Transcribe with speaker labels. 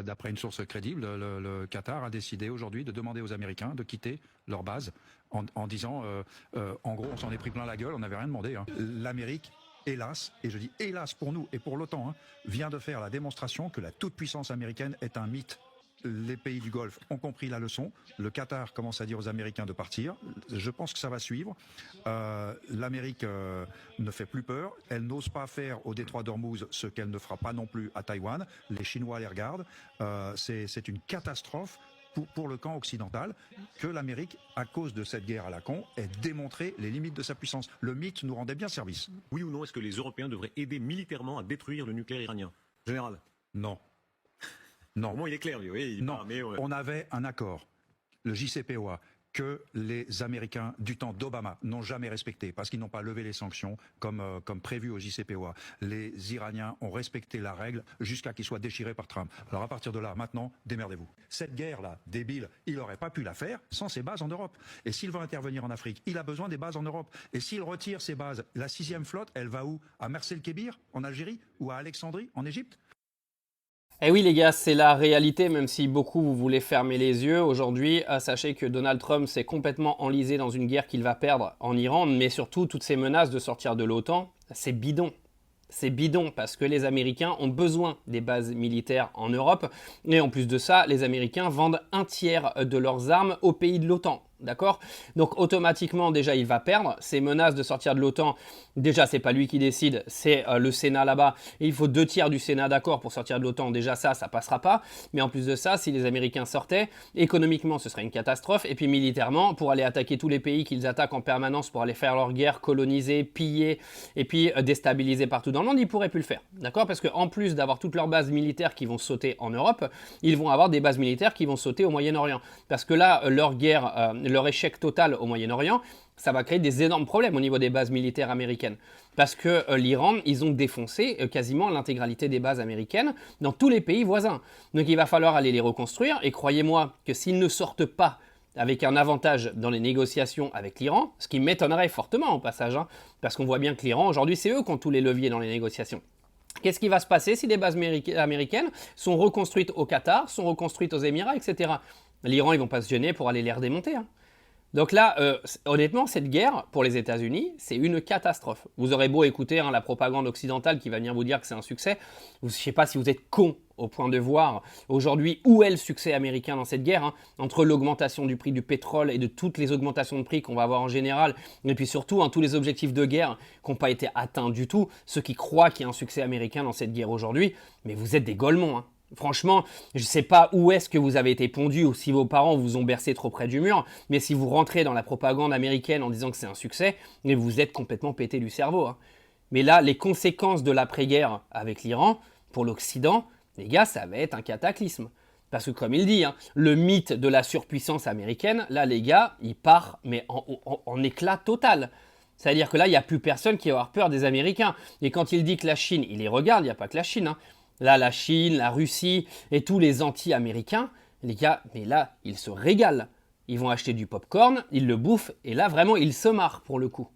Speaker 1: D'après une source crédible, le Qatar a décidé aujourd'hui de demander aux Américains de quitter leur base en disant, en gros, on s'en est pris plein la gueule, on n'avait rien demandé. Hein. L'Amérique, hélas, et je dis hélas pour nous et pour l'OTAN, hein, vient de faire la démonstration que la toute-puissance américaine est un mythe. Les pays du Golfe ont compris la leçon. Le Qatar commence à dire aux Américains de partir. Je pense que ça va suivre. L'Amérique ne fait plus peur. Elle n'ose pas faire au détroit d'Ormuz ce qu'elle ne fera pas non plus à Taïwan. Les Chinois les regardent. C'est une catastrophe pour le camp occidental que l'Amérique, à cause de cette guerre à la con, ait démontré les limites de sa puissance. Le mythe nous rendait bien service.
Speaker 2: Oui ou non, est-ce que les Européens devraient aider militairement à détruire le nucléaire iranien? Général?
Speaker 1: Non. Non.
Speaker 2: Au moins, il est clair, lui. Oui,
Speaker 1: non. On avait un accord, le JCPOA, que les Américains du temps d'Obama n'ont jamais respecté parce qu'ils n'ont pas levé les sanctions comme prévu au JCPOA. Les Iraniens ont respecté la règle jusqu'à qu'ils soient déchirés par Trump. Alors à partir de là, maintenant, démerdez-vous. Cette guerre-là, débile, il n'aurait pas pu la faire sans ses bases en Europe. Et s'il veut intervenir en Afrique, il a besoin des bases en Europe. Et s'il retire ses bases, la 6e flotte, elle va où? À Mers el-Kébir, en Algérie? Ou à Alexandrie, en Égypte?
Speaker 3: Eh oui les gars, c'est la réalité, même si beaucoup vous voulez fermer les yeux. Aujourd'hui, sachez que Donald Trump s'est complètement enlisé dans une guerre qu'il va perdre en Iran, mais surtout toutes ces menaces de sortir de l'OTAN, c'est bidon. C'est bidon parce que les Américains ont besoin des bases militaires en Europe. Et en plus de ça, les Américains vendent un tiers de leurs armes aux pays de l'OTAN. D'accord? Donc automatiquement déjà il va perdre. Ces menaces de sortir de l'OTAN, déjà c'est pas lui qui décide, c'est le Sénat là-bas. Et il faut 2 tiers du Sénat d'accord pour sortir de l'OTAN. Déjà ça passera pas. Mais en plus de ça, si les Américains sortaient, économiquement ce serait une catastrophe. Et puis militairement, pour aller attaquer tous les pays qu'ils attaquent en permanence, pour aller faire leur guerre, coloniser, piller et puis déstabiliser partout dans le monde, ils pourraient plus le faire. D'accord? Parce qu'en plus d'avoir toutes leurs bases militaires qui vont sauter en Europe, ils vont avoir des bases militaires qui vont sauter au Moyen-Orient. Parce que là, leur guerre, leur échec total au Moyen-Orient, ça va créer des énormes problèmes au niveau des bases militaires américaines. Parce que l'Iran, ils ont défoncé quasiment l'intégralité des bases américaines dans tous les pays voisins. Donc il va falloir aller les reconstruire. Et croyez-moi que s'ils ne sortent pas avec un avantage dans les négociations avec l'Iran, ce qui m'étonnerait fortement au passage, hein, parce qu'on voit bien que l'Iran, aujourd'hui, c'est eux qui ont tous les leviers dans les négociations. Qu'est-ce qui va se passer si des bases américaines sont reconstruites au Qatar, sont reconstruites aux Émirats, etc. L'Iran, ils vont pas se gêner pour aller les redémonter. Hein. Donc là, honnêtement, cette guerre, pour les États-Unis, c'est une catastrophe. Vous aurez beau écouter la propagande occidentale qui va venir vous dire que c'est un succès. Je ne sais pas si vous êtes con au point de voir aujourd'hui où est le succès américain dans cette guerre, hein, entre l'augmentation du prix du pétrole et de toutes les augmentations de prix qu'on va avoir en général, et puis surtout tous les objectifs de guerre qui n'ont pas été atteints du tout, ceux qui croient qu'il y a un succès américain dans cette guerre aujourd'hui, mais vous êtes des golemons, hein. Franchement, je ne sais pas où est-ce que vous avez été pondu ou si vos parents vous ont bercé trop près du mur, mais si vous rentrez dans la propagande américaine en disant que c'est un succès, vous êtes complètement pété du cerveau. Hein. Mais là, les conséquences de l'après-guerre avec l'Iran, pour l'Occident, les gars, ça va être un cataclysme. Parce que comme il dit, hein, le mythe de la surpuissance américaine, là les gars, il part mais en éclat total. C'est-à-dire que là, il n'y a plus personne qui va avoir peur des Américains. Et quand il dit que la Chine, il les regarde, il n'y a pas que la Chine, hein. Là, la Chine, la Russie et tous les anti-américains, les gars, mais là, ils se régalent. Ils vont acheter du popcorn, ils le bouffent et là, vraiment, ils se marrent pour le coup.